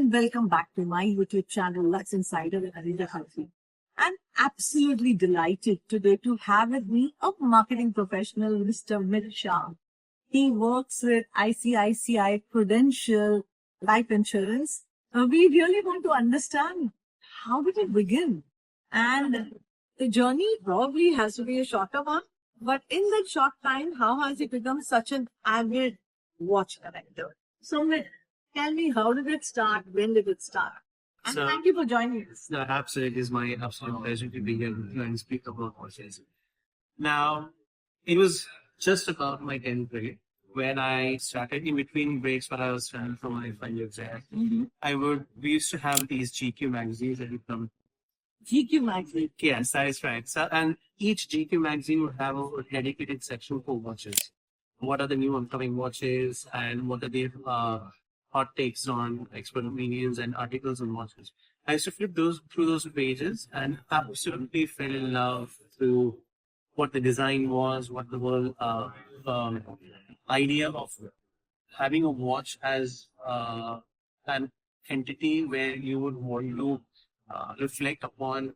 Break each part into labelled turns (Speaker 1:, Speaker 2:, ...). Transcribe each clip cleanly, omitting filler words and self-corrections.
Speaker 1: and welcome back to my YouTube channel, Luxe Insider with Anita Khatri. I'm absolutely delighted today to have with me a marketing professional, Mr. Mit Shah. He works with ICICI Prudential Life Insurance. We really want to understand how did it begin? And the journey probably has to be a shorter one, but in that short time, how has he become such an avid watch collector? So, Mit, tell me, how did it start? When did it start? And
Speaker 2: So,
Speaker 1: thank you for joining us.
Speaker 2: no, absolutely. It's my absolute pleasure to be here with you and speak about watches. Now, it was just about my 10th grade when I started in between breaks when I was trying for my final exam. We used to have these GQ magazines that would come.
Speaker 1: GQ magazine.
Speaker 2: Yes, that is right. So, and each GQ magazine would have a dedicated section for watches. What are the new upcoming watches and what are the hot takes on expert opinions and articles on watches. I used to flip through those pages and absolutely fell in love through what the design was, what the whole idea of having a watch as an entity where you would want to reflect upon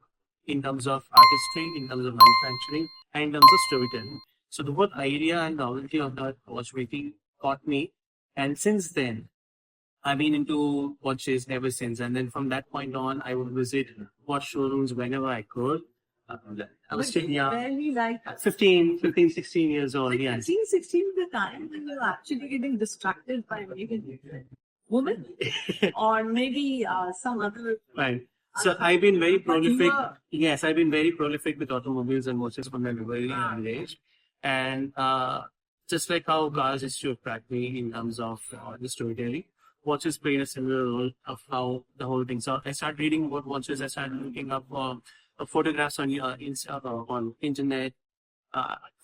Speaker 2: in terms of artistry, in terms of manufacturing, and in terms of storytelling. So the whole idea and novelty of that watchmaking caught me, and since then, I've been into watches ever since. And then from that point on, I would visit watch showrooms whenever I could. I was still young,
Speaker 1: Very like
Speaker 2: 15, 16 years old.
Speaker 1: like
Speaker 2: Yes.
Speaker 1: 15, 16 is the time when you're actually getting distracted by maybe women or maybe some other.
Speaker 2: Right. So I've been very
Speaker 1: But you
Speaker 2: prolific.
Speaker 1: were-
Speaker 2: Yes, I've been very prolific with automobiles and watches from a very young age. And just like how cars used to attract me in terms of the storytelling, watches played a similar role of how the whole thing. So I started reading about watches. I started looking up photographs on internet,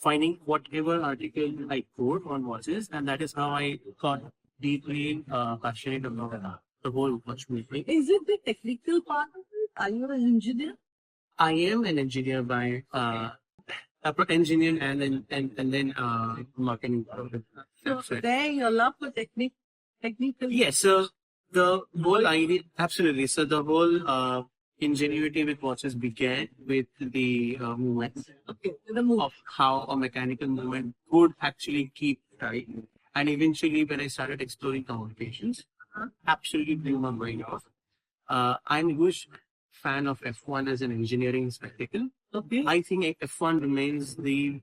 Speaker 2: finding whatever article I could on watches, and that is how I got deeply passionate about the whole watchmaking.
Speaker 1: Is it the technical part of it? Are you an engineer?
Speaker 2: I am an engineer by engineer and then marketing.
Speaker 1: So there, your love for technical.
Speaker 2: Yes, so the whole idea, absolutely. So the whole ingenuity with watches began with the movement
Speaker 1: Okay, the move.
Speaker 2: of how a mechanical movement could actually keep time. And eventually, when I started exploring communications, absolutely blew my brain off. I'm a huge fan of F1 as an engineering spectacle.
Speaker 1: Okay.
Speaker 2: I think F1 remains the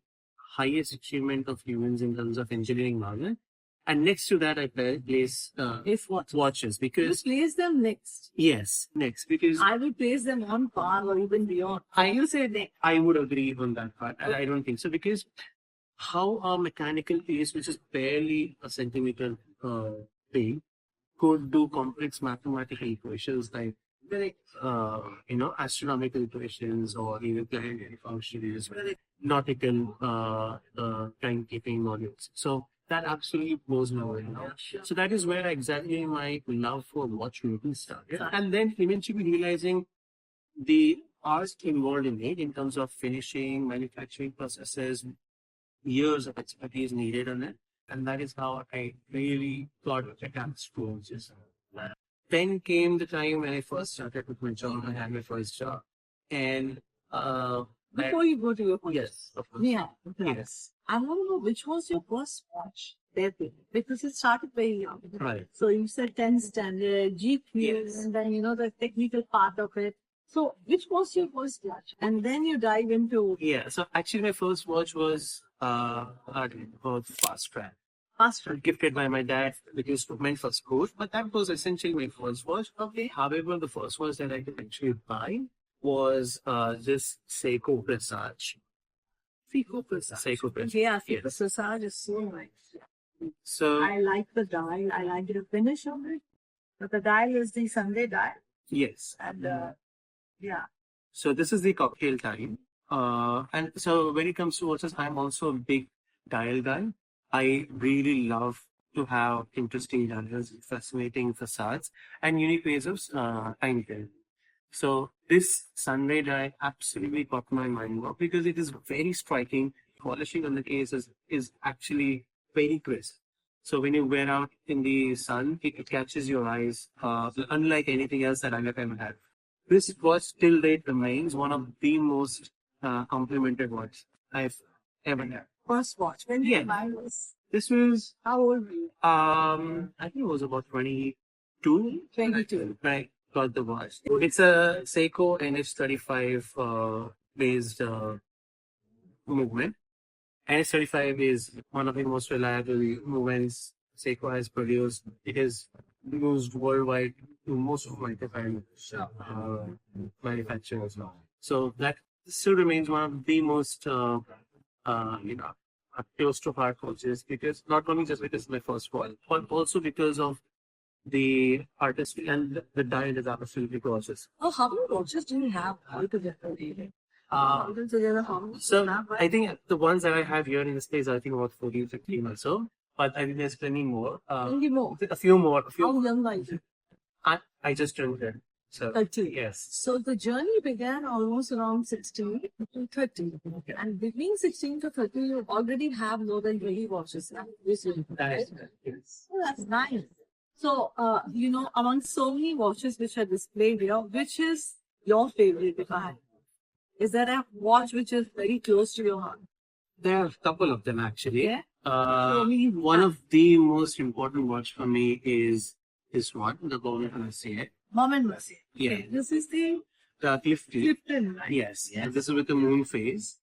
Speaker 2: highest achievement of humans in terms of engineering knowledge. And next to that, I place
Speaker 1: If what?
Speaker 2: watches
Speaker 1: You
Speaker 2: because,
Speaker 1: place them next.
Speaker 2: yes, next, because
Speaker 1: I will place them on par or even beyond. You say next.
Speaker 2: I would agree on that part. I don't think so because how a mechanical piece, which is barely a centimeter thing, could do complex mathematical equations like astronomical equations or even planetary functions, nautical timekeeping modules. So that absolutely blows my mind now. So that is where exactly my love for watchmaking started. And then eventually realizing the art involved in it in terms of finishing, manufacturing processes, years of expertise needed on it. And that is how I really got attached to watches. Then came the time when I first started with my job. I had my first job. And
Speaker 1: Before you go to your point.
Speaker 2: yes, of course.
Speaker 1: Yeah.
Speaker 2: Yes.
Speaker 1: I want to know which was your first watch there because it started very young.
Speaker 2: Right.
Speaker 1: So you said 10th standard, GQ,
Speaker 2: Yes.
Speaker 1: and then the technical part of it. So which was your first watch? And then you dive into
Speaker 2: Yeah. So actually my first watch was Fast Track.
Speaker 1: fast track.
Speaker 2: Gifted by my dad because it meant for school, but that was essentially my first watch.
Speaker 1: Okay.
Speaker 2: However, the first watch that I could actually buy was this Seiko Presage.
Speaker 1: Seiko Presage.
Speaker 2: Seiko Presage.
Speaker 1: Yeah, Seiko
Speaker 2: Yes.
Speaker 1: Presage is so nice.
Speaker 2: So
Speaker 1: I like the dial. I like the finish of it. But the dial is the Sunday dial.
Speaker 2: yes,
Speaker 1: And yeah.
Speaker 2: so this is the cocktail time. And so when it comes to watches, I'm also a big dial guy. I really love to have interesting dials, fascinating facades, and unique ways of time telling. So this Sunday dial absolutely caught my mind because it is very striking. Polishing on the case is actually very crisp. So when you wear out in the sun, it catches your eyes, unlike anything else that I've ever had. This watch till date remains one of the most complimented watches I've ever had.
Speaker 1: First watch. When did
Speaker 2: Yeah.
Speaker 1: you buy this?
Speaker 2: This was,
Speaker 1: How old were you?
Speaker 2: I think it was about 22.
Speaker 1: 22.
Speaker 2: When I got the watch. It's a Seiko NH35 based movement. NH35 is one of the most reliable movements Seiko has produced. It is used worldwide to most of my different manufacturers. So that still remains one of the most close to heart watches, because not only just because it's my first one, but also because of the artistry, and the dial is absolutely gorgeous.
Speaker 1: Oh, how many watches do you have altogether? Altogether, how many do
Speaker 2: So
Speaker 1: you have?
Speaker 2: I think the ones that I have here in this place, I think about 14, 15 or so. But I think there's plenty more.
Speaker 1: Only more.
Speaker 2: A few more.
Speaker 1: How young are you?
Speaker 2: I just turned 30. So
Speaker 1: 30.
Speaker 2: yes.
Speaker 1: So the journey began almost around 16 to 30. And between 16 to 30, you already have more than 20 watches now.
Speaker 2: That is yes.
Speaker 1: Oh, that's nice. So, among so many watches which are displayed here, which is your favorite, if I had? Is there a watch which is very close to your heart?
Speaker 2: There are a couple of them actually.
Speaker 1: Yeah. Show me.
Speaker 2: One of the most important watch for me is this one, the Bowman Mercier.
Speaker 1: Mom Mercier.
Speaker 2: Yeah.
Speaker 1: Okay, this is the
Speaker 2: Clifton.
Speaker 1: Clifton, right?
Speaker 2: Yes. And this is with the moon phase.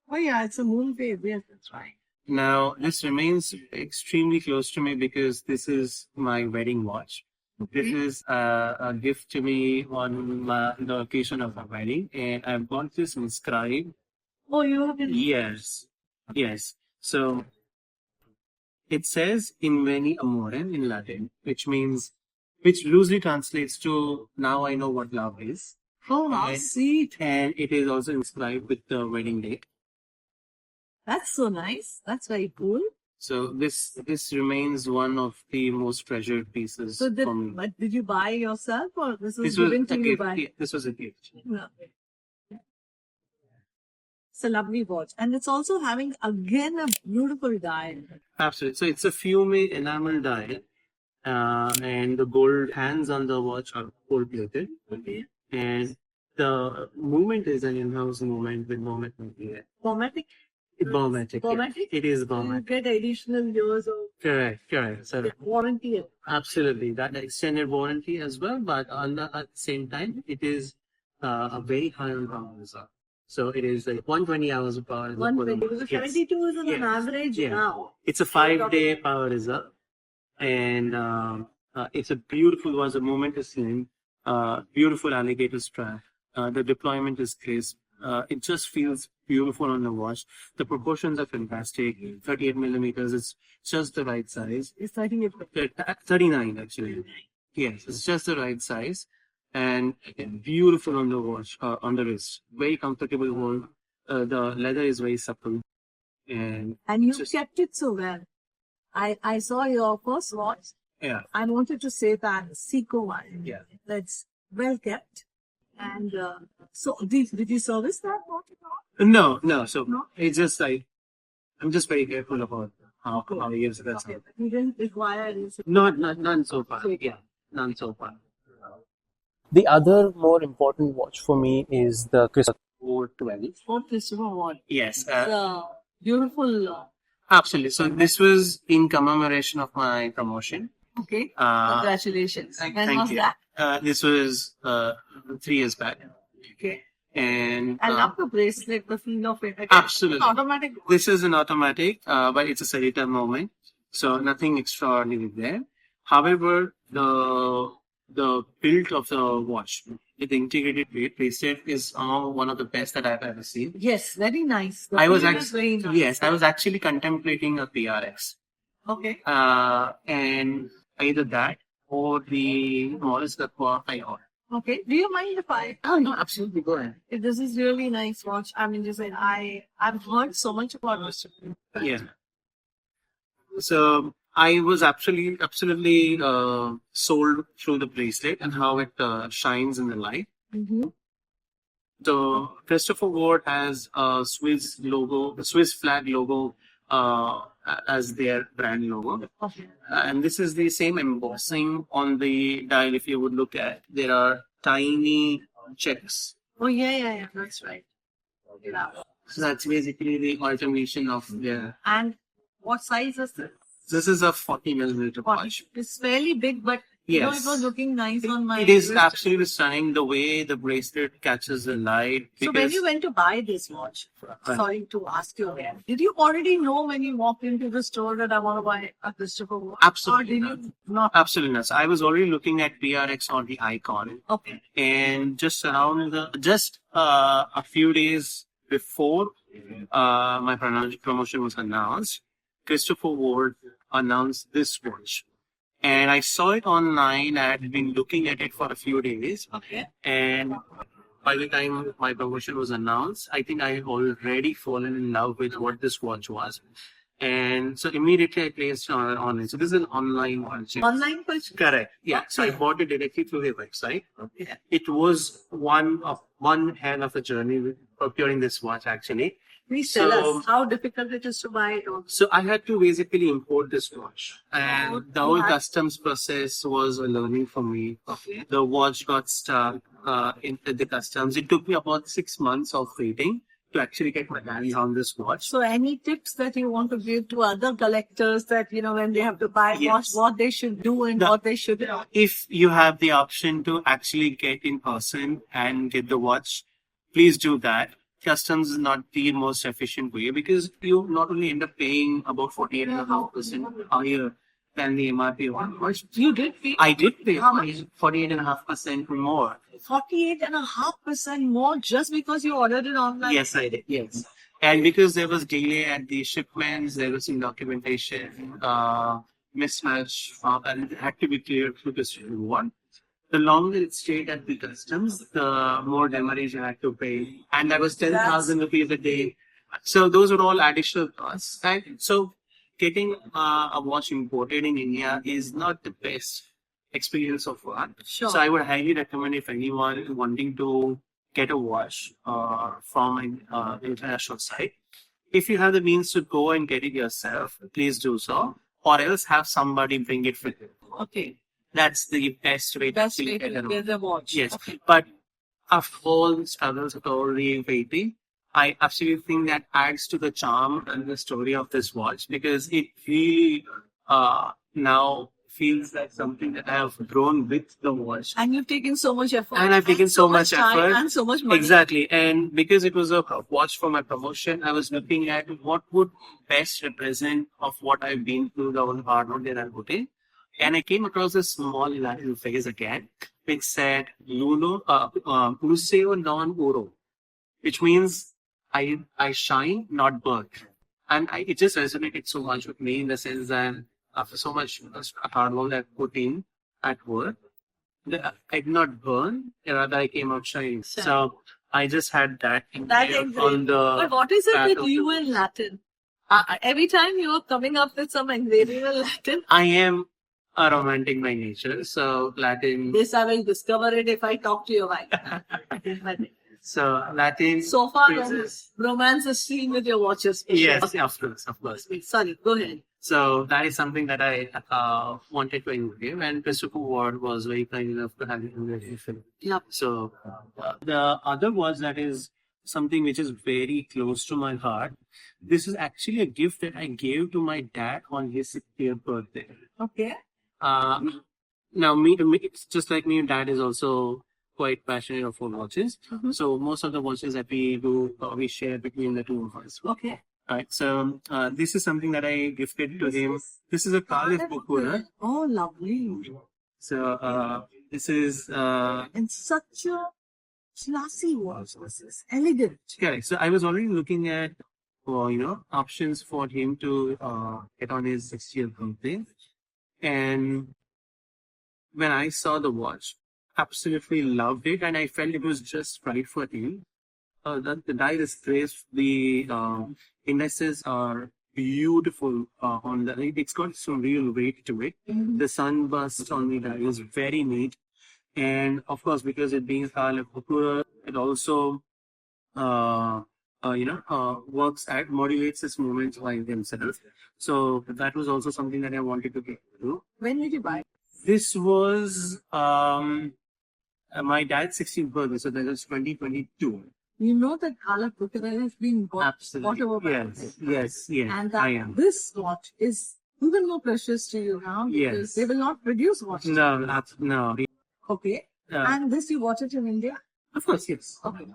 Speaker 1: Oh, yeah, it's a moon phase. Yes, that's right.
Speaker 2: Now, this remains extremely close to me because this is my wedding watch. This is a gift to me on the occasion of my wedding, and I've got this inscribed.
Speaker 1: Oh, you have been.
Speaker 2: Yes, yes. So it says "In veni amorem" in Latin, which loosely translates to "Now I know what love is."
Speaker 1: Oh, how
Speaker 2: And-
Speaker 1: sweet.
Speaker 2: And it is also inscribed with the wedding date.
Speaker 1: That's so nice. That's very cool.
Speaker 2: So this remains one of the most treasured pieces
Speaker 1: So,
Speaker 2: for me.
Speaker 1: but did you buy yourself or this was
Speaker 2: This was
Speaker 1: given
Speaker 2: a
Speaker 1: to you
Speaker 2: gift.
Speaker 1: by?
Speaker 2: Yeah, this was a gift.
Speaker 1: No. It's a lovely watch. And it's also having, again, a beautiful dial.
Speaker 2: Absolutely. So it's a fume enamel dial, and the gold hands on the watch are gold plated.
Speaker 1: Okay.
Speaker 2: And the movement is an in-house movement with Bowman.
Speaker 1: Chromatic?
Speaker 2: Bowmatic.
Speaker 1: Chromatic?
Speaker 2: It is
Speaker 1: You
Speaker 2: Bowmatic.
Speaker 1: get additional years of
Speaker 2: Correct. So
Speaker 1: warranty.
Speaker 2: absolutely, that extended warranty as well, but at the same time, it is a very high on power reserve. So it is like 120 hours of power reserve.
Speaker 1: 120. Because
Speaker 2: Yes.
Speaker 1: 72 is on an
Speaker 2: Yes.
Speaker 1: average
Speaker 2: Yeah.
Speaker 1: now.
Speaker 2: It's a 5-day power reserve, and it's a beautiful watch. The movement is slim, beautiful alligator strap. The deployment is crisp. It just feels beautiful on the watch. The proportions are fantastic. 38 millimeters. It's just the right size.
Speaker 1: It's 38.
Speaker 2: 39 actually. Yes, it's just the right size, and beautiful on the watch, on the wrist. Very comfortable hold. The leather is very supple, and
Speaker 1: And you
Speaker 2: just-
Speaker 1: kept it so well. I saw your first watch.
Speaker 2: yeah.
Speaker 1: I wanted to say that Seiko one.
Speaker 2: Yeah.
Speaker 1: That's well kept. And so, did you service that watch at all?
Speaker 2: No. So
Speaker 1: No?
Speaker 2: it's just like I'm just very careful about how I use it. That's
Speaker 1: Okay,
Speaker 2: all.
Speaker 1: but you didn't require any.
Speaker 2: None so far.
Speaker 1: So-
Speaker 2: Yeah, none so far. The other more important watch for me is the Christopher 12.
Speaker 1: Oh, Christopher watch.
Speaker 2: Yes,
Speaker 1: It's beautiful.
Speaker 2: absolutely. So this was in commemoration of my promotion.
Speaker 1: Okay.
Speaker 2: Uh,
Speaker 1: Congratulations. When
Speaker 2: Thank
Speaker 1: was
Speaker 2: you.
Speaker 1: that?
Speaker 2: This was 3 years back,
Speaker 1: Okay.
Speaker 2: and
Speaker 1: I love the bracelet, the feel of it. Again,
Speaker 2: absolutely.
Speaker 1: Automatic.
Speaker 2: This is an automatic, but it's a cellular moment, so nothing extraordinary there. However, the build of the watch with the integrated bracelet is one of the best that I've ever seen.
Speaker 1: Yes, very nice. The
Speaker 2: I was
Speaker 1: feel is very nice.
Speaker 2: yes, I was actually contemplating a PRX,
Speaker 1: Okay.
Speaker 2: and either that or the Morris Lacroix IOR.
Speaker 1: Okay. Do you mind if I?
Speaker 2: Oh no, absolutely, go ahead.
Speaker 1: If this is really nice watch. I mean, just like I've heard so much about this.
Speaker 2: Yeah. So I was absolutely sold through the bracelet and how it shines in the light.
Speaker 1: Mm-hmm.
Speaker 2: The Christopher Ward has a Swiss logo, the Swiss flag logo as their brand logo.
Speaker 1: Okay.
Speaker 2: And this is the same embossing on the dial. If you would look at, there are tiny checks.
Speaker 1: Oh, yeah. That's right. Yeah.
Speaker 2: So that's basically the alternation of the.
Speaker 1: And what size is this?
Speaker 2: This is a 40 millimeter watch.
Speaker 1: It's fairly big, but you know, it
Speaker 2: Yes.
Speaker 1: was looking nice on my
Speaker 2: It is
Speaker 1: wrist.
Speaker 2: absolutely stunning the way the bracelet catches the light.
Speaker 1: So when
Speaker 2: because-
Speaker 1: you went to buy this watch, sorry to ask you again, did you already know when you walked into the store that I want to buy a Christopher watch?
Speaker 2: Absolutely
Speaker 1: Or
Speaker 2: not.
Speaker 1: did you not?
Speaker 2: Absolutely not. So I was already looking at PRX on the icon,
Speaker 1: Okay.
Speaker 2: and just a few days before my promotion was announced, Christopher Ward announced this watch. And I saw it online. I had been looking at it for a few days.
Speaker 1: Okay.
Speaker 2: And by the time my promotion was announced, I think I had already fallen in love with what this watch was. And so immediately I placed on it. So this is an online watch.
Speaker 1: Online purchase?
Speaker 2: Correct. Yeah. So I bought it directly through their website. It was one hell of a journey with procuring this watch actually.
Speaker 1: Please tell
Speaker 2: So-
Speaker 1: us how difficult it is to buy it.
Speaker 2: So I had to basically import this watch, and the whole
Speaker 1: Wow.
Speaker 2: customs process was a learning for me.
Speaker 1: Okay.
Speaker 2: The watch got stuck in the customs. It took me about 6 months of waiting to actually get my hands on this watch.
Speaker 1: So any tips that you want to give to other collectors that, you know, when they have to buy a watch,
Speaker 2: Yes.
Speaker 1: what they should do and
Speaker 2: The-
Speaker 1: what they should not?
Speaker 2: If you have the option to actually get in person and get the watch, please do that. Customs is not the most efficient way because you not only end up paying about 48.5% higher than the MRP on watch.
Speaker 1: You did pay
Speaker 2: I did pay
Speaker 1: How much?
Speaker 2: 48.5% more.
Speaker 1: 48.5% more just because you ordered it online?
Speaker 2: Yes, I did. Yes. And because there was delay at the shipments, there was some documentation mismatch, and it had to be cleared through the one. The longer it stayed at the customs, the more demurrage you had to pay. And that was 10,000 rupees a day. So those are all additional costs. And so getting a watch imported in India is not the best experience of one.
Speaker 1: Sure.
Speaker 2: So I would highly recommend if anyone wanting to get a watch from an international site, if you have the means to go and get it yourself, please do so, or else have somebody bring it for you.
Speaker 1: Okay.
Speaker 2: That's the best way to
Speaker 1: Best
Speaker 2: actually
Speaker 1: way
Speaker 2: get
Speaker 1: to
Speaker 2: a
Speaker 1: get the watch.
Speaker 2: Yes,
Speaker 1: Okay.
Speaker 2: but after all the struggles of already waiting, I absolutely think that adds to the charm and the story of this watch because it really now feels like something that I have grown with the watch.
Speaker 1: And you've taken so much effort.
Speaker 2: And I've taken so much
Speaker 1: time
Speaker 2: effort.
Speaker 1: and so much money.
Speaker 2: Exactly. And because it was a watch for my promotion, I was looking at what would best represent of what I've been through, the whole hard work that I put in. And I came across a small Latin phrase again, which said, Luceo non oro, which means I shine, not burn. And it just resonated so much with me in the sense that after so much hard work that I put in at work, I did not burn, rather I came out shining.
Speaker 1: Sure.
Speaker 2: So I just had that
Speaker 1: That
Speaker 2: engraved
Speaker 1: engraved.
Speaker 2: on the.
Speaker 1: But what is it
Speaker 2: back
Speaker 1: with
Speaker 2: of
Speaker 1: you
Speaker 2: the-
Speaker 1: in Latin? Every time you are coming up with some engraving in Latin,
Speaker 2: I am a romantic by nature, so Latin.
Speaker 1: this I will discover it if I talk to your wife.
Speaker 2: So Latin.
Speaker 1: So far,
Speaker 2: phrases.
Speaker 1: romance is seen with your watches.
Speaker 2: Yes, of course.
Speaker 1: Sorry, go ahead.
Speaker 2: So that is something that I wanted to engrave, and Christopher Ward was very kind enough to have it engraved.
Speaker 1: Yep.
Speaker 2: So the other watch that is something which is very close to my heart. This is actually a gift that I gave to my dad on his 60th birthday.
Speaker 1: Okay.
Speaker 2: Now, it's just like me, dad is also quite passionate of watches.
Speaker 1: Mhm.
Speaker 2: So most of the watches that we do, we share between the two of us.
Speaker 1: Okay.
Speaker 2: Right. So this is something that I gifted to him. This is a Caliph Bukura.
Speaker 1: Oh, lovely.
Speaker 2: So this is
Speaker 1: And such a classy watch. This is elegant.
Speaker 2: correct. So I was already looking at options for him to get on his 60th birthday, and when I saw the watch, absolutely loved it, and I felt it was just right for him. The dial is crisp. The indices are beautiful. It's got some real weight to it. The sunburst on the dial is very neat, and of course, because it being Caliph Bukura, it also works at modulates its movements by themselves. So that was also something that I wanted to get through.
Speaker 1: When did you buy?
Speaker 2: This was my dad's 16th birthday, so that was 2022.
Speaker 1: You know that Alak Bukharan has been bought
Speaker 2: Absolutely.
Speaker 1: over by
Speaker 2: Yes.
Speaker 1: and
Speaker 2: I am.
Speaker 1: this watch is even more precious to you now because
Speaker 2: Yes.
Speaker 1: they will not produce watches.
Speaker 2: No.
Speaker 1: Okay. And this you bought it in India?
Speaker 2: Of course, yes.
Speaker 1: Okay.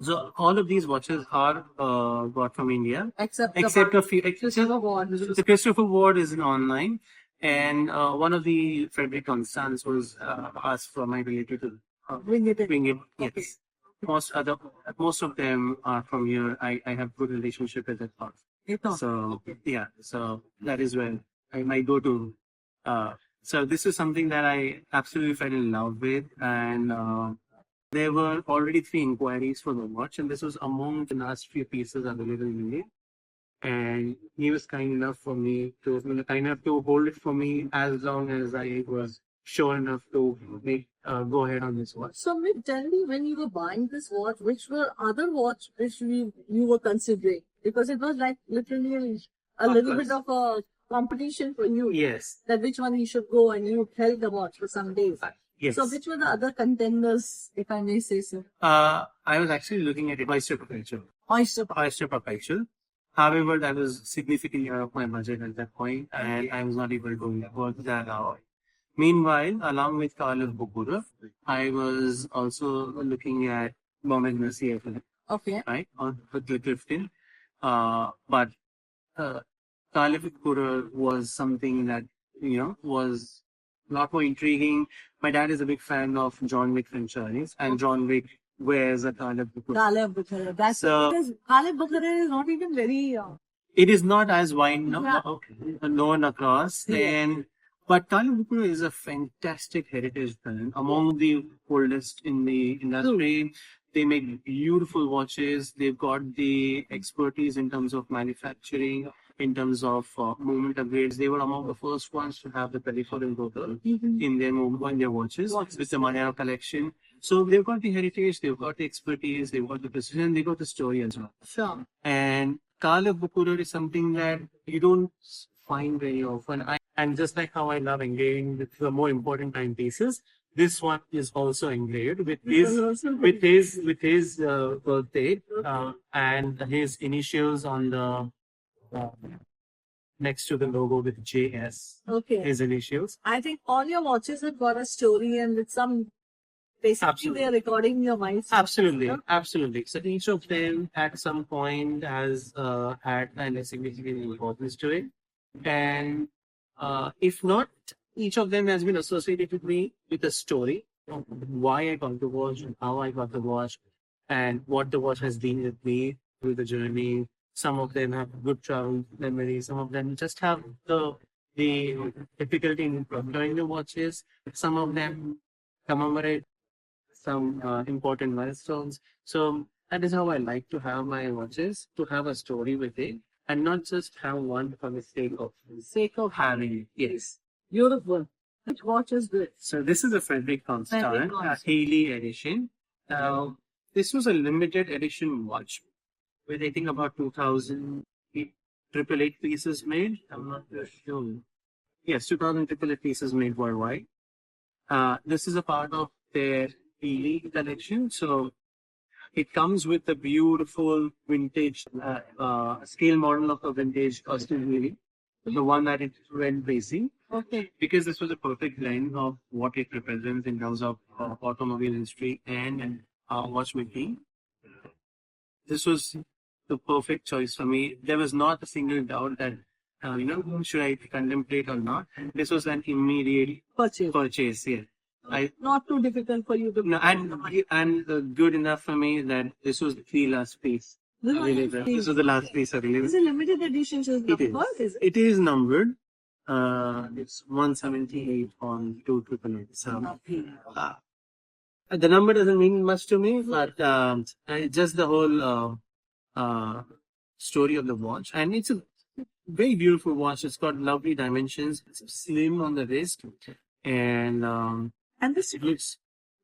Speaker 2: So all of these watches are bought from India,
Speaker 1: Except
Speaker 2: a few.
Speaker 1: Christopher Ward.
Speaker 2: The Christopher Ward is an online, and one of the Frederick Constance was asked from my relative to
Speaker 1: Bring it in.
Speaker 2: bring it. Yes.
Speaker 1: Okay.
Speaker 2: Most of them are from here. I have good relationship with that part. So yeah, so that is where I might go to. So this is something that I absolutely fell in love with, and there were already 3 inquiries for the watch, and this was among the last few pieces available in India. And he was kind enough to hold it for me as long as I was sure enough to go ahead on this watch.
Speaker 1: So, tell me, when you were buying this watch, which were other watch which you were considering? Because it was like literally a little bit of a competition for you.
Speaker 2: Yes.
Speaker 1: That which one you should go, and you held the watch for some days.
Speaker 2: Yes.
Speaker 1: So, which were the other contenders, if I may say so?
Speaker 2: I was actually looking at Oyster Perpetual. Oyster Perpetual. However, that was significantly out of my budget at that point, and I was not able to work that out. Meanwhile, along with Carlos Bokura, I was also looking at Bombay CFL.
Speaker 1: Okay.
Speaker 2: Right, on the Clifton. But Carlos Bokura was something that, was a lot more intriguing. My dad is a big fan of John Wick franchise, and John Wick wears a Carlos Bokura.
Speaker 1: Caleb Bukharan. That's because Caleb Bukharan is not even very.
Speaker 2: It is not as wide known across, but Caleb Bukharan is a fantastic heritage brand, among the oldest in the industry. They make beautiful watches. They've got the expertise in terms of manufacturing, in terms of movement upgrades. They were among the first ones to have the peripheral rotor in their watches with the Manera collection. So they've got the heritage, they've got the expertise, they've got the precision, they've got the story as well.
Speaker 1: Sure.
Speaker 2: And Caleb Bukura is something that you don't find very often. And just like how I love engraving with the more important timepieces, this one is also engraved with his birthday and his initials on the next to the logo with JS.
Speaker 1: Okay.
Speaker 2: His initials.
Speaker 1: I think all your watches have got a story, and with some basically they are recording your voice.
Speaker 2: Absolutely. So each of them at some point has had a significant importance to it, and if not, each of them has been associated with me with a story of why I got the watch, and how I got the watch, and what the watch has been with me through the journey. Some of them have good travel memories. Some of them just have the difficulty in procuring the watches. Some of them commemorate some important milestones. So that is how I like to have my watches, to have a story with it, and not just have one for the sake of having it. Yes.
Speaker 1: Beautiful. Which watch is good?
Speaker 2: So this is a Frederick Constance Haley edition. Now, this was a limited edition watch with, I think, about 2,000 888 pieces made. I'm not sure. Yes, 2,000 888 pieces made worldwide. This is a part of their Haley collection. So it comes with a beautiful vintage scale model of a vintage Austin Haley, the one that it went racing.
Speaker 1: Okay.
Speaker 2: Because this was a perfect blend of what it represents in terms of automobile industry and watchmaking. This was the perfect choice for me. There was not a single doubt that, should I contemplate or not. This was an immediate purchase. Yeah.
Speaker 1: Not too difficult for you to.
Speaker 2: No, and good enough for me that this was the last piece. This was the last piece I released.
Speaker 1: It's a limited edition. So
Speaker 2: it is numbered. It's 178 on 2888. So the number doesn't mean much to me, but just the whole story of the watch, and it's a very beautiful watch. It's got lovely dimensions. It's slim on the wrist, and
Speaker 1: this
Speaker 2: it looks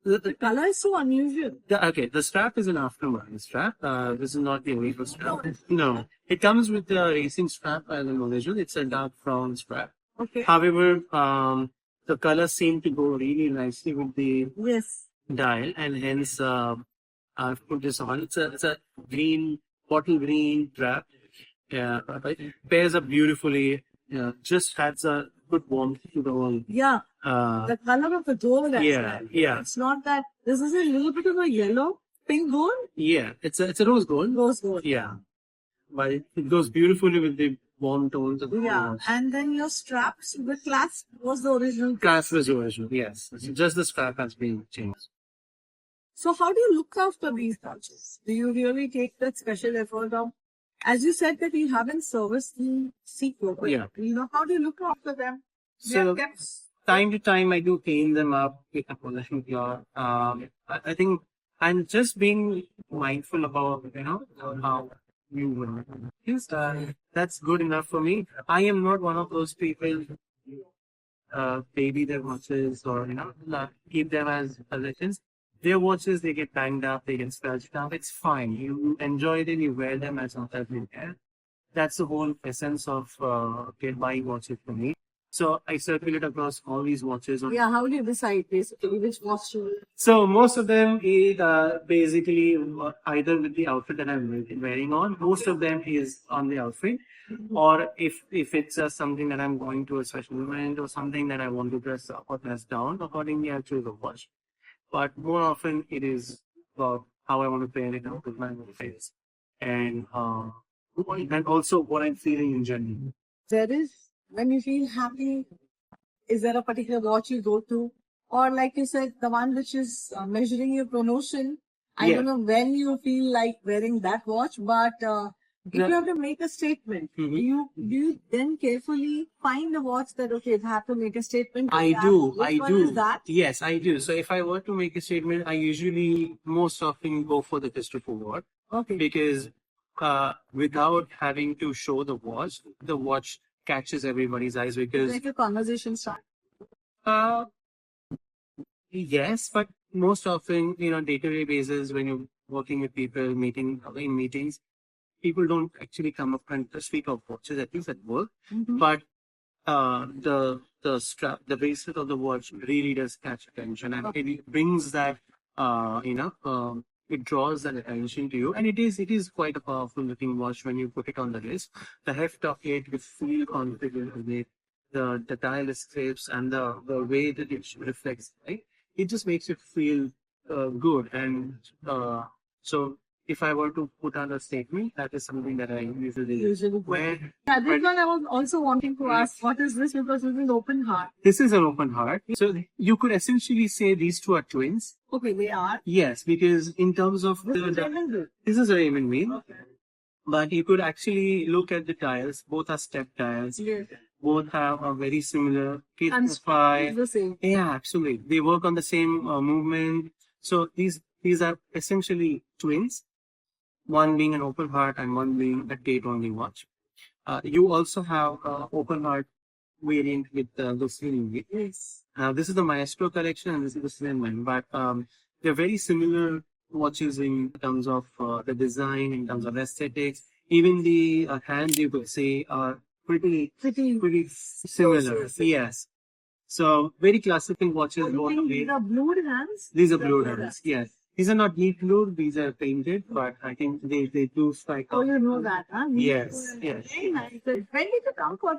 Speaker 1: The color is so unusual.
Speaker 2: The strap is an aftermarket strap. This is not the original strap. No, it comes with the racing strap as an original. It's a dark brown strap.
Speaker 1: Okay.
Speaker 2: However, the colors seem to go really nicely with the
Speaker 1: Yes.
Speaker 2: dial, and hence I've put this on. It's a green, bottle green strap. Yeah, it pairs up beautifully. Yeah, just adds a good warmth to the whole.
Speaker 1: Yeah. The color of the gold.
Speaker 2: Yeah, yeah.
Speaker 1: It's not that. This is a little bit of a yellow, pink gold.
Speaker 2: Yeah, it's a rose gold.
Speaker 1: Rose gold.
Speaker 2: Yeah, but it goes beautifully with the warm tones of the
Speaker 1: Yeah, and then your straps, the clasp was the original.
Speaker 2: clasp was the original. Yes, just the strap has been changed.
Speaker 1: So how do you look after these watches? Do you really take that special effort of, as you said that you haven't serviced the sequel, but
Speaker 2: Yeah.
Speaker 1: how do you look after them? They
Speaker 2: So
Speaker 1: are kept.
Speaker 2: time to time, I do clean them up with a polishing cloth. I think I'm just being mindful about how you will. Yes, that's good enough for me. I am not one of those people baby their watches or keep them as possessions. Their watches, they get banged up, they get scratched up. It's fine. You enjoy them, you wear them as much as you can. That's the whole essence of buying watches for me. So I circulate across all these watches.
Speaker 1: Yeah, how do you decide basically which watch to?
Speaker 2: So most of them is basically either with the outfit that I'm wearing on. Most of them is on the outfit, or if it's something that I'm going to a special event or something that I want to dress up or dress down, accordingly I choose a watch. But more often it is about how I want to pair it up with my face, and also what I'm feeling in general.
Speaker 1: There is, when you feel happy, is there a particular watch you go to? Or like you said, the one which is measuring your promotion. I
Speaker 2: Yeah.
Speaker 1: don't know when you feel like wearing that watch, but if you have to make a statement,
Speaker 2: Mhm.
Speaker 1: do you then carefully find a watch that, okay, if I have to make a statement?
Speaker 2: I
Speaker 1: that,
Speaker 2: do.
Speaker 1: which
Speaker 2: I
Speaker 1: one
Speaker 2: do.
Speaker 1: is that?
Speaker 2: Yes, I do. So if I were to make a statement, I usually most often go for the Christopher watch
Speaker 1: Okay.
Speaker 2: because without having to show the watch catches everybody's eyes because
Speaker 1: Like a conversation start.
Speaker 2: uh, yes, but most often, day-to-day basis when you're working with people, in meetings, people don't actually come up and speak of watches, at least at work.
Speaker 1: Mhm.
Speaker 2: But the strap, the bracelet of the watch really does catch attention, and it brings that it draws that attention to you, and it is quite a powerful looking watch when you put it on the wrist. The heft of it, you feel confident with it. The dial scrapes and the way that it reflects, right? It just makes you feel good, and so if I were to put on a statement, that is something that I usually wear.
Speaker 1: Yeah, this one I was also wanting to ask, what is this? Because this is open heart.
Speaker 2: This is an open heart. So you could essentially say these two are twins.
Speaker 1: Okay, they are.
Speaker 2: Yes, because in terms of this is a Raymond wheel, but you could actually look at the dials. Both are step dials.
Speaker 1: Yes.
Speaker 2: Both have a very similar
Speaker 1: And
Speaker 2: K5.
Speaker 1: it's the same.
Speaker 2: Yeah, absolutely. They work on the same movement. So these are essentially twins. One being an open heart and one being a date-only watch. You also have open heart variant with the slim wheel.
Speaker 1: Yes.
Speaker 2: This is the Maestro collection and this is the slim one, but they're very similar watches in terms of the design, in terms of aesthetics. Even the hands, you could say, are pretty similar. Yes. So very classical watches.
Speaker 1: These are blued hands?
Speaker 2: These are blued hands. Yes. These are not neat blued. These are painted, but I think they do strike
Speaker 1: Oh,
Speaker 2: out.
Speaker 1: you know that, huh?
Speaker 2: Yes. Yes.
Speaker 1: Very nice. When did you come for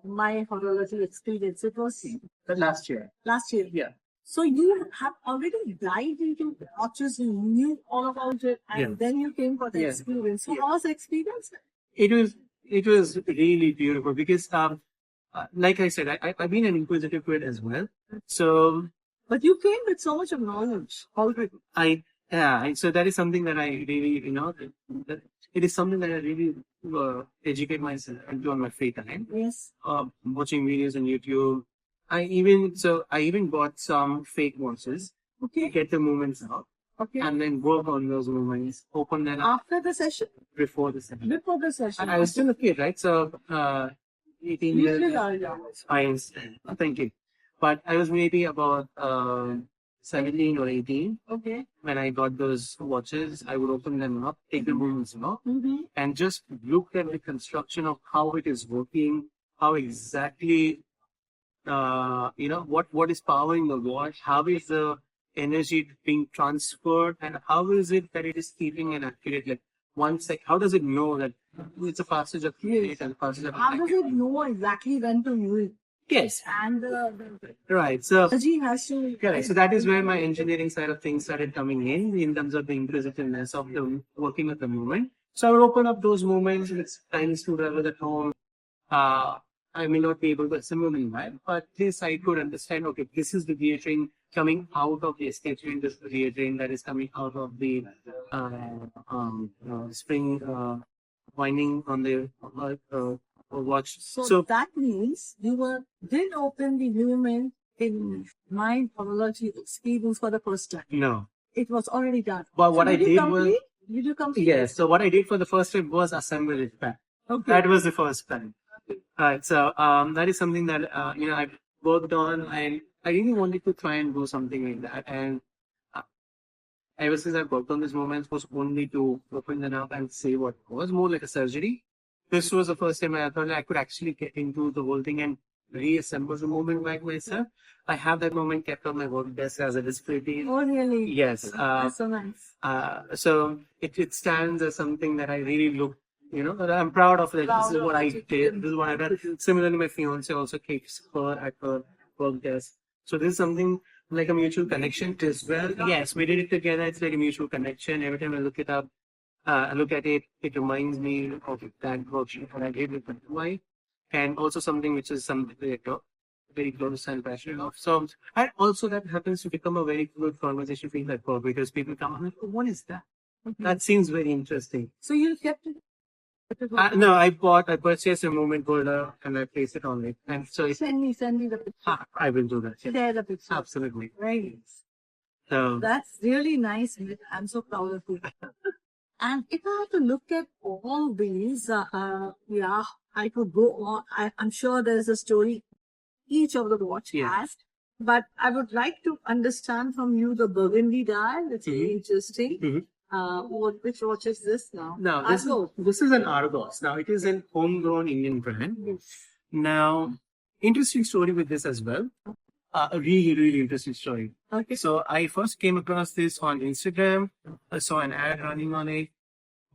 Speaker 1: my horology experience? It was
Speaker 2: But last year.
Speaker 1: last year.
Speaker 2: Yeah.
Speaker 1: So you have already dived into watches, you knew all about it, and
Speaker 2: Yeah.
Speaker 1: then you came for the
Speaker 2: Yeah.
Speaker 1: experience. So
Speaker 2: Yeah.
Speaker 1: how was the experience?
Speaker 2: It was really beautiful because like I said, I've been an inquisitive kid as well. So
Speaker 1: But you came with so much of knowledge already.
Speaker 2: so that is something that I really, that it is something that I really educate myself into on my free time.
Speaker 1: Yes.
Speaker 2: Watching videos on YouTube. I even bought some fake watches to
Speaker 1: Okay.
Speaker 2: get the movements out
Speaker 1: Okay.
Speaker 2: and then work on those movements, open them up
Speaker 1: After the session?
Speaker 2: before the session.
Speaker 1: Before the session.
Speaker 2: And I was still a kid, right? So 18
Speaker 1: You
Speaker 2: years.
Speaker 1: still are young.
Speaker 2: Thank you. But I was maybe about 17 or 18.
Speaker 1: Okay.
Speaker 2: When I got those watches, I would open them up, take the movements off,
Speaker 1: Mm-hmm.
Speaker 2: and just look at the construction of how it is working, how exactly, what is powering the watch, how is the energy being transferred, and how is it that it is keeping an accurate, like, 1 sec, how does it know that it's a passage of
Speaker 1: Yes.
Speaker 2: and passage of
Speaker 1: How does it know exactly when to use?
Speaker 2: Yes.
Speaker 1: And the
Speaker 2: Right. So
Speaker 1: technology has to.
Speaker 2: correct. So that is where my engineering side of things started coming in terms of the inquisitiveness of the working with the movement. So I would open up those movements with tiny screwdriver at home. Uh, I may not be able to assemble them well, but this I could understand. Okay, this is the gear train coming out of the escape train. This is the gear train that is coming out of the spring winding on the watch.
Speaker 1: So that means you didn't open the movement in my horology experience for the first time.
Speaker 2: No.
Speaker 1: It was already done.
Speaker 2: But what I did was,
Speaker 1: did you complete?
Speaker 2: yes. So what I did for the first time was assemble it back.
Speaker 1: Okay.
Speaker 2: That was the first time. Right. So that is something that I worked on, and I really wanted to try and do something like that. And ever since I worked on these moments, was only to open them up and see what was more like a surgery. This was the first time I thought I could actually get into the whole thing and reassemble the moment back myself. I have that moment kept on my work desk as a display piece.
Speaker 1: Oh, really?
Speaker 2: Yes.
Speaker 1: That's so nice.
Speaker 2: So it stands as something that I really look, that I'm proud of it. This is what I did. This is what I did. Similarly, my fiance also keeps her at her work desk. So this is something like a mutual connection as well. Yes, we did it together. It's like a mutual connection. Every time I look it up, I look at it, it reminds me of that workshop that I did with my wife, and also something which is something very close and passionate of. So, and also that happens to become a very good conversation field at work because people come and like, oh, what is that?
Speaker 1: Okay.
Speaker 2: That seems very interesting.
Speaker 1: So you kept it?
Speaker 2: No, I purchased a movement holder and I placed it on it. And so
Speaker 1: send me the picture.
Speaker 2: I will do that. Yes.
Speaker 1: Share the picture.
Speaker 2: Absolutely.
Speaker 1: Right.
Speaker 2: So
Speaker 1: that's really nice. I'm so proud of you. And if I have to look at all these, I could go on. I'm sure there's a story each of the watch has. But I would like to understand from you the burgundy dial. It's very interesting.
Speaker 2: Mm-hmm.
Speaker 1: Which watch is this now?
Speaker 2: Now, this is an Argos. Now, it is an homegrown Indian brand.
Speaker 1: Yes.
Speaker 2: Now, interesting story with this as well. A really, really interesting story.
Speaker 1: Okay.
Speaker 2: So, I first came across this on Instagram. I saw an ad running on it,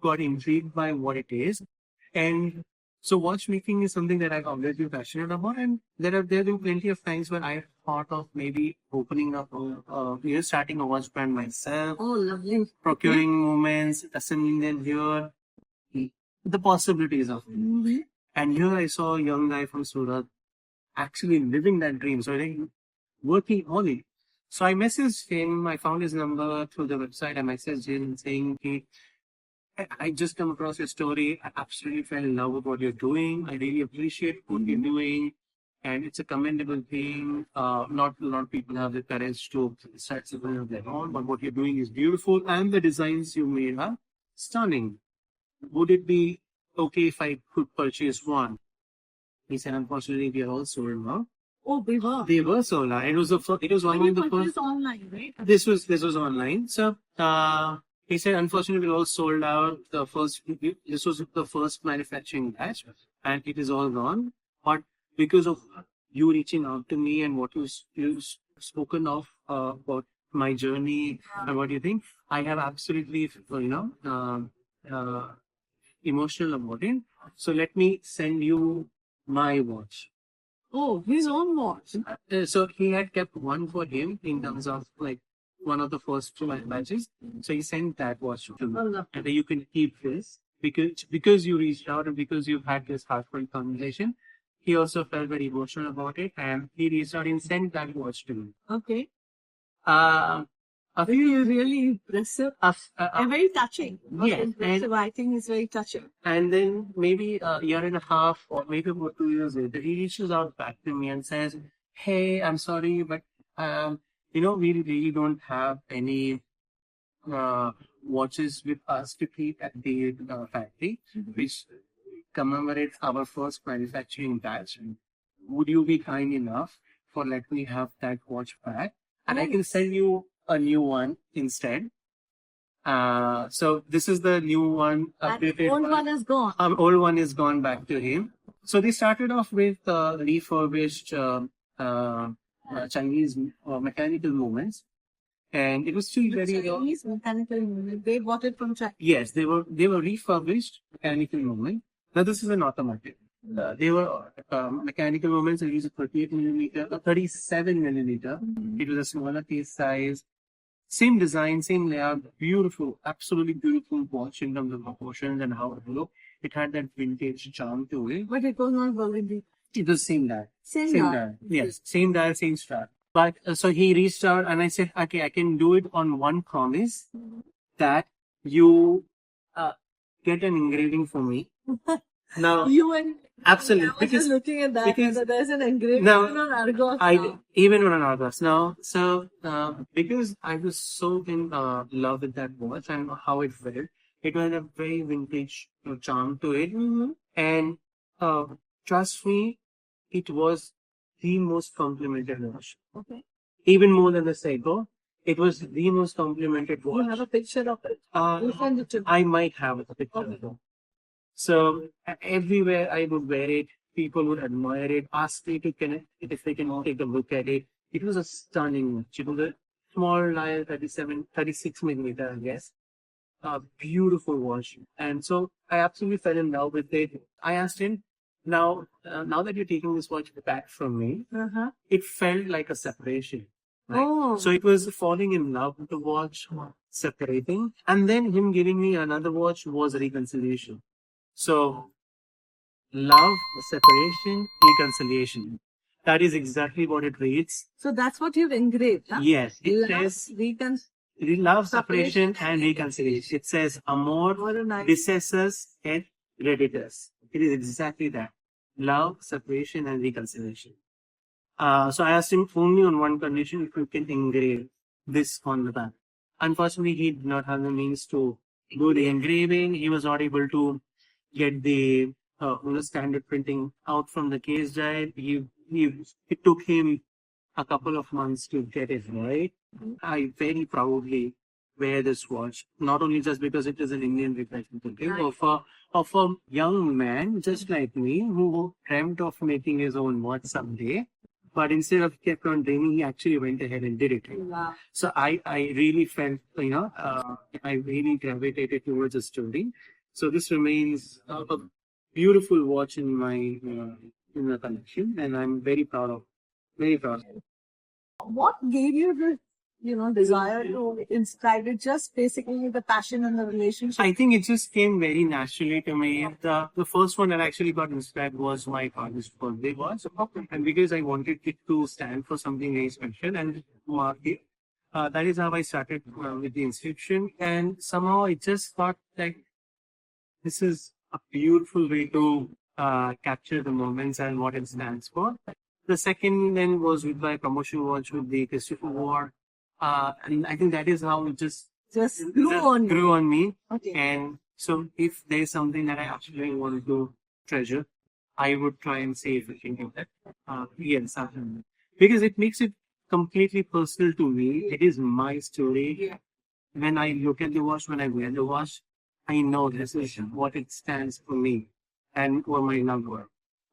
Speaker 2: got intrigued by what it is. And so, watchmaking is something that I've always been passionate about. And there have been plenty of times when I've thought of maybe opening up, starting a watch brand myself.
Speaker 1: Oh, lovely.
Speaker 2: Procuring movements, assembling them here, the possibilities of it.
Speaker 1: Mm-hmm.
Speaker 2: And here I saw a young guy from Surat actually living that dream. So I think working on it. So I messaged him, I found his number through the website. I messaged him saying, hey, I just come across your story. I absolutely fell in love with what you're doing. I really appreciate what you're doing. And it's a commendable thing. Not a lot of people have the courage to start something of their own, but what you're doing is beautiful. And the designs you made are stunning. Would it be okay if I could purchase one? He said, unfortunately, we are all sold out.
Speaker 1: Oh, they were.
Speaker 2: They were sold out. It was one of the first.
Speaker 1: Online, right?
Speaker 2: This was online. So he said, unfortunately, we're all sold out. This was the first manufacturing batch, and it is all gone. But because of you reaching out to me and what you spoken of about my journey and what you think, I have absolutely emotional about it. So let me send you my watch.
Speaker 1: Oh, his own watch.
Speaker 2: So he had kept one for him in terms of like one of the first two batches. So he sent that watch to me, and you can keep this because you reached out and because you had this heartfelt conversation. He also felt very emotional about it, and he reached out and sent that watch to me.
Speaker 1: Okay. Really impressive. And very touching.
Speaker 2: Yes,
Speaker 1: impressive. I think it's very touching.
Speaker 2: And then maybe a year and a half or maybe about 2 years later, he reaches out back to me and says, hey, I'm sorry, but, we really don't have any watches with us to keep at the factory, which commemorates our first manufacturing batch. Would you be kind enough for let me have that watch back? and I can send you a new one instead. So this is the new one.
Speaker 1: And old one is gone.
Speaker 2: Old one is gone back to him. So they started off with refurbished Chinese mechanical movements, and it was still very
Speaker 1: Chinese mechanical movement. They bought it from China.
Speaker 2: Yes, they were refurbished mechanical movement. Now this is an automatic. They were mechanical movements. They used a 38 millimeter, a 37 millimeter. It was a smaller case size. Same design, same layout, beautiful, absolutely beautiful watch in terms of proportions and how it looked. It had that vintage charm to it.
Speaker 1: But it was not burgundy.
Speaker 2: It was same dial.
Speaker 1: Same dial.
Speaker 2: Yes, same dial, same strap. But so he reached out and I said, okay, I can do it on one promise that you get an engraving for me. Now,
Speaker 1: You and
Speaker 2: absolutely.
Speaker 1: I was just looking at that.
Speaker 2: because
Speaker 1: There's an engraving
Speaker 2: now,
Speaker 1: on Argos now.
Speaker 2: even on an Argos now. So because I was so in love with that watch and how it felt, it had a very vintage charm to it. And trust me, it was the most complimented watch.
Speaker 1: Okay.
Speaker 2: Even more than the Seiko, it was the most complimented watch.
Speaker 1: You have a picture of it. You send it to me.
Speaker 2: I might have a picture of it. So everywhere I would wear it, people would admire it, ask me to connect it if they can take a look at it. It was a stunning watch. It was a small dial, 36 millimeter, I guess. A beautiful watch. And so I absolutely fell in love with it. I asked him, now that you're taking this watch back from me, it felt like a separation. Right?
Speaker 1: Oh.
Speaker 2: So it was falling in love with the watch, separating, and then him giving me another watch was reconciliation. So love, separation, reconciliation. That is exactly what it reads.
Speaker 1: So that's what you've engraved, huh?
Speaker 2: Yes, it
Speaker 1: Love,
Speaker 2: says love, separation, and reconciliation. It says amor, decessus, et reditus. It is exactly that. Love, separation, and reconciliation. So I asked him only on one condition, if you can engrave this on the back. Unfortunately, he did not have the means to do the engraving. He was not able to get the standard printing out from the case dial. It took him a couple of months to get it right. I very proudly wear this watch, not only just because it is an Indian representative of a young man just like me who dreamt of making his own watch someday. But instead of kept on dreaming, he actually went ahead and did it.
Speaker 1: Wow.
Speaker 2: So I really felt, I really gravitated towards the story. So this remains a beautiful watch in my collection, and I'm very proud of it.
Speaker 1: What gave you the desire to inscribe it? Just basically the passion and the relationship.
Speaker 2: I think it just came very naturally to me. The first one that actually got inscribed was my father's birthday watch, and because I wanted it to stand for something very special and mark it, that is how I started with the inscription. And somehow it just thought like this is a beautiful way to capture the moments and what it stands for. The second then was with my promotion watch with the Christopher Ward. And I think that is how it just grew on me.
Speaker 1: Okay.
Speaker 2: And so if there's something that I actually want to treasure, I would try and say if I can do that. Yes, absolutely. Because it makes it completely personal to me. It is my story.
Speaker 1: Yeah.
Speaker 2: When I look at the watch, when I wear the watch, I know this is what it stands for me and for my loved one.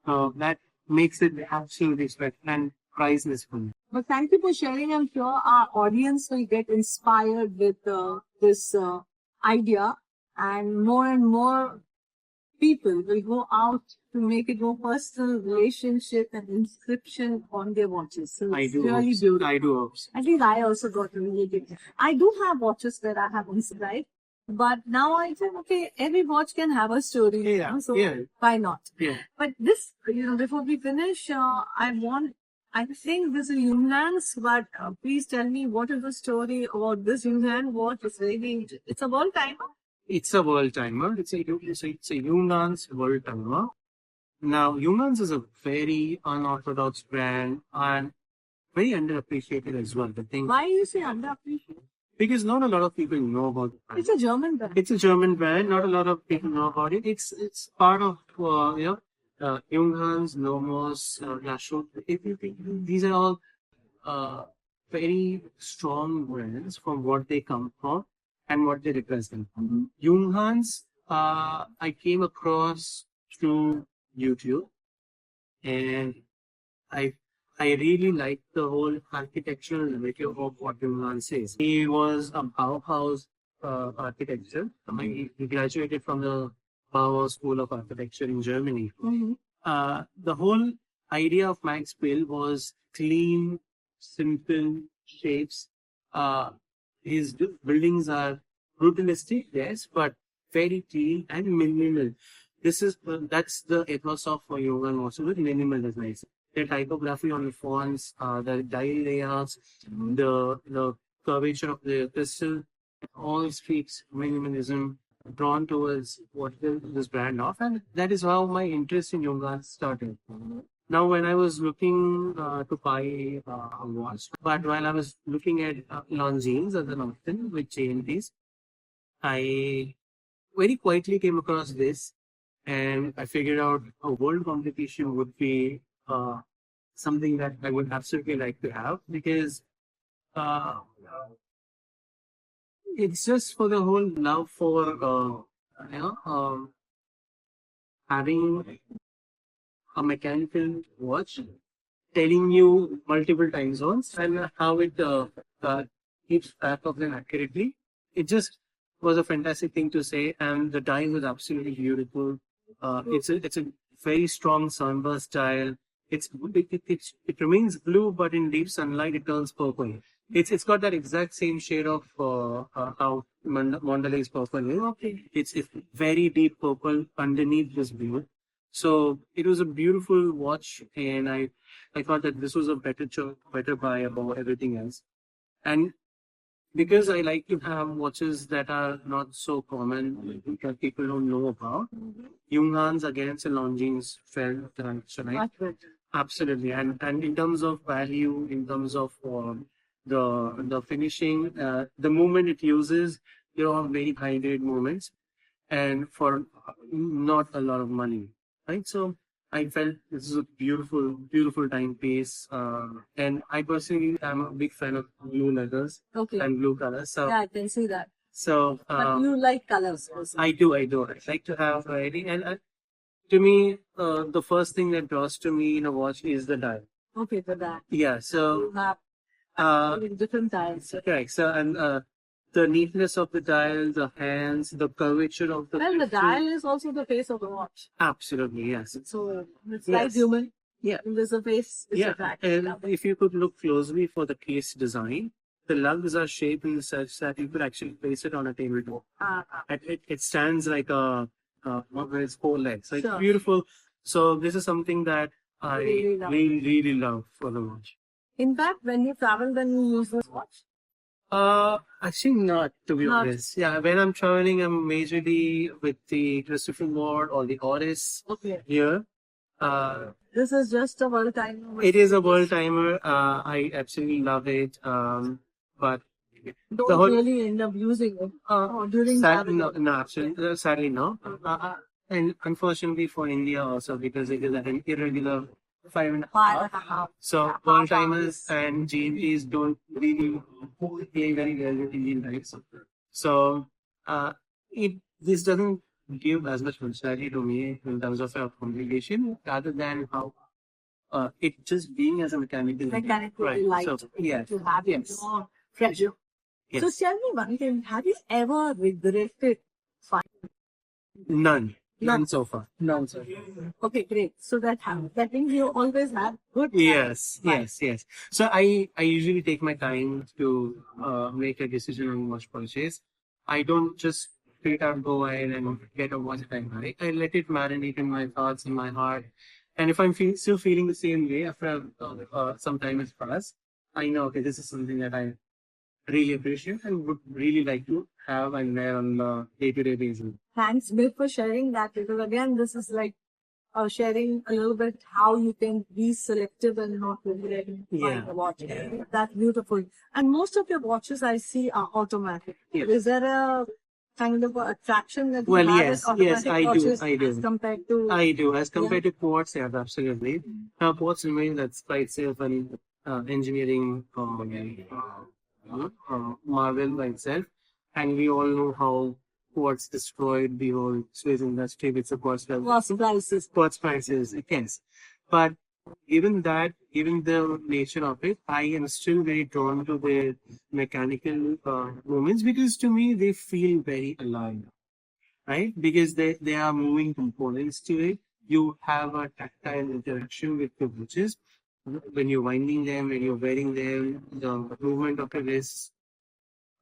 Speaker 2: So that makes it absolutely special and priceless for me.
Speaker 1: But thank you for sharing. I'm sure our audience will get inspired with this idea, and more people will go out to make it more personal relationship and inscription on their watches. So
Speaker 2: I
Speaker 1: it's
Speaker 2: do
Speaker 1: really
Speaker 2: hope.
Speaker 1: beautiful.
Speaker 2: I do hope.
Speaker 1: I think I also got related. I do have watches where I have inscribed, but now I think, okay, every watch can have a story.
Speaker 2: Yeah,
Speaker 1: So
Speaker 2: yeah.
Speaker 1: why not?
Speaker 2: Yeah.
Speaker 1: But this, before we finish, I think this is Yunan's, but please tell me what is the story about this Yunan watch? It's a world timer.
Speaker 2: It's a world timer. It's a Yunan's world timer. Now, Yunan's is a very unorthodox brand and very underappreciated as well. The thing,
Speaker 1: Why you say underappreciated?
Speaker 2: because not a lot of people know about the brand.
Speaker 1: It's a German brand.
Speaker 2: It's a German brand. Not a lot of people know about it. It's part of Junghans, Nomos, Lasho. These are all very strong brands from what they come from and what they represent. Junghans, I came across through YouTube, and I I really like the whole architectural narrative of what Imran says. He was a Bauhaus architecture. He graduated from the Bauhaus School of Architecture in Germany. The whole idea of Max Bill was clean, simple shapes. Uh, his buildings are brutalistic, yes, but very clean and minimal. That's the ethos of Yoga also with minimal design. The typography on the fonts, the dial layouts, the curvature of the crystal, all speaks minimalism, drawn towards what this brand of, and that is how my interest in yoga started. Now, when I was looking to buy a watch, but while I was looking at Longines as an option with chain I very quietly came across this, and I figured out a world competition would be something that I would absolutely like to have, because uh, it's just for the whole love for you know having a mechanical watch telling you multiple time zones and how it keeps track of them accurately. It just was a fantastic thing to say, and the dial was absolutely beautiful. It's a very strong sunburst dial. It remains blue, but in deep sunlight it turns purple. It's got that exact same shade of how Mandalay is purple. Okay. It's very deep purple underneath this blue. So it was a beautiful watch, and I thought that this was a better buy above everything else. And because I like to have watches that are not so common, that people don't know about, Junghans against Longines felt right. Absolutely, and in terms of value, in terms of the finishing, the movement it uses, they're all very high grade movements, and for not a lot of money, right? So I felt this is a beautiful timepiece, and I personally am a big fan of blue leathers and blue colors. So
Speaker 1: Yeah, I can see that.
Speaker 2: so
Speaker 1: But you like colors also.
Speaker 2: I do. I like to have variety, and to me, the first thing that draws to me in a watch is the dial.
Speaker 1: Okay, for that.
Speaker 2: Yeah. So
Speaker 1: You have different dials.
Speaker 2: correct. So and the neatness of the dial, the hands, the curvature of the.
Speaker 1: Well, the dial is also the face of the watch.
Speaker 2: Absolutely, yes.
Speaker 1: So it's like human.
Speaker 2: Yeah.
Speaker 1: There's a face. It's
Speaker 2: Yeah.
Speaker 1: a fact.
Speaker 2: And if you could look closely for the case design, the lugs are shaped in such that you could actually place it on a tabletop. It stands like a with its four legs. So it's beautiful. So this is something that I really love for the watch.
Speaker 1: In fact, when you travel, then you use this watch.
Speaker 2: Actually not, to be honest. Yeah, when I'm traveling, I'm majorly with the Christopher Ward or the Oris here.
Speaker 1: This is just a world timer.
Speaker 2: It is a world timer. I absolutely love it. But
Speaker 1: don't really end up using it during travel.
Speaker 2: No, absolutely, sadly no. And unfortunately for India also, because it is at an irregular 5.5. So world timers and GMTs don't really play very well with Indian times. So this doesn't give as much functionality to me in terms of communication, rather than how it just being as a mechanical
Speaker 1: light.
Speaker 2: So,
Speaker 1: To have it more fresh. Yes. So tell me one thing: have you ever regretted finding?
Speaker 2: None so far. None so far.
Speaker 1: Okay, great. So that means you always have good.
Speaker 2: Yes. So I usually take my time to make a decision on watch purchase. I don't just straight out go ahead and get a watch that I like. I let it marinate in my thoughts, in my heart. And if I'm still feeling the same way after some time has passed, I know, okay, this is something that I really appreciate and would really like to have and wear on a day-to-day basis.
Speaker 1: Thanks, Bill, for sharing that, because again, this is like sharing a little bit how you can be selective and not regret buying a watch. That's beautiful. And most of your watches I see are automatic. Yes. Is there a kind of attraction that you have
Speaker 2: yes, I do.
Speaker 1: As compared to...
Speaker 2: As compared to quartz, yeah, absolutely. Quartz remains that's quite safe and engineering marvel by itself. And we all know how quartz destroyed the whole Swiss industry with the
Speaker 1: Quartz prices.
Speaker 2: quartz prices, yes. But even that, even the nature of it, I am still very drawn to the mechanical movements because to me they feel very alive, right? Because they are moving components to it. You have a tactile interaction with the watches when you're winding them, when you're wearing them, the movement of the wrists,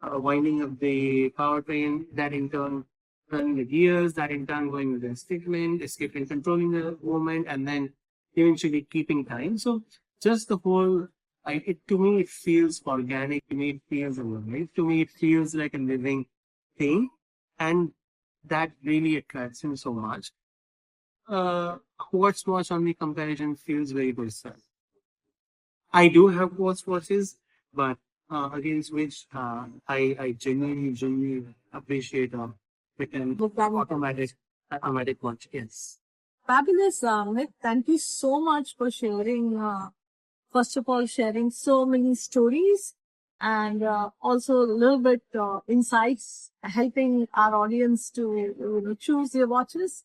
Speaker 2: winding up the powertrain, that in turn running the gears, that in turn going with the escapement controlling the movement, and then eventually keeping time. So just the whole, to me, it feels organic. To me, it feels alive. To me, it feels like a living thing, and that really attracts me so much. Quartz watch on the comparison feels very versatile. I do have quartz watches, but against which I genuinely appreciate automatic watch. Yes.
Speaker 1: Fabulous, Amit. Thank you so much for sharing, first of all, sharing so many stories and also a little bit insights, helping our audience to choose their watches.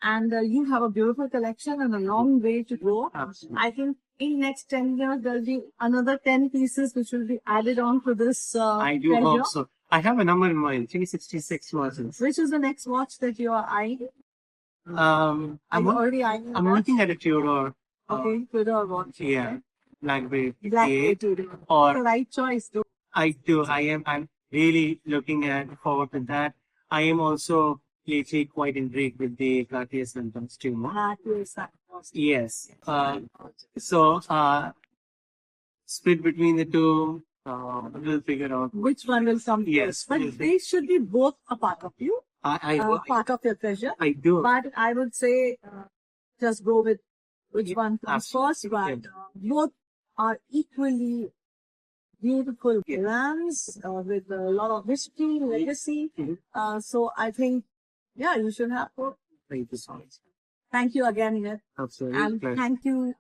Speaker 1: And you have a beautiful collection and a long way to go.
Speaker 2: Absolutely.
Speaker 1: I think in next 10 years, there'll be another 10 pieces which will be added on to this
Speaker 2: I do
Speaker 1: treasure.
Speaker 2: hope so. I have a number in mind, 366 watches.
Speaker 1: Which is the next watch that you are eyeing?
Speaker 2: I'm
Speaker 1: already eyeing a watch?
Speaker 2: looking at a Tudor.
Speaker 1: Okay, Tudor watch.
Speaker 2: Yeah, Blackberry
Speaker 1: Blackberry
Speaker 2: 58.
Speaker 1: Tudor.
Speaker 2: Or
Speaker 1: The right choice, though.
Speaker 2: I do. I'm really looking forward to that. I am also lately quite intrigued with the Cartier Symptoms too.
Speaker 1: Yes,
Speaker 2: Yes. So split between the two. We'll figure out.
Speaker 1: which one will come
Speaker 2: Yes,
Speaker 1: first. But
Speaker 2: yes.
Speaker 1: they should be both a part of you, part of your treasure.
Speaker 2: I do.
Speaker 1: But I would say just go with which one comes first. But both are equally beautiful brands with a lot of history, legacy. So I think, yeah, you should have both.
Speaker 2: Thank you so much.
Speaker 1: Thank you again, Nit.
Speaker 2: Absolutely.
Speaker 1: And
Speaker 2: Pleasure.
Speaker 1: thank you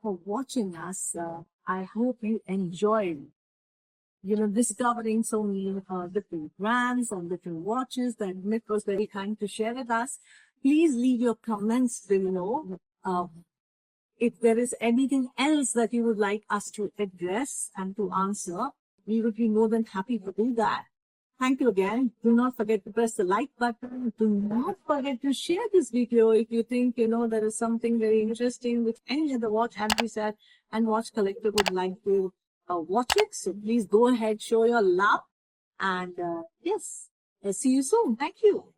Speaker 1: for watching us. I hope you enjoyed, discovering so many different brands and different watches that Mit was very kind to share with us. Please leave your comments below. If there is anything else that you would like us to address and to answer, we would be more than happy to do that. Thank you again. Do not forget to press the like button. Do not forget to share this video if you think, there is something very interesting with any other watch enthusiast and watch collector would like to watch it. So please go ahead, show your love. And yes, see you soon. Thank you.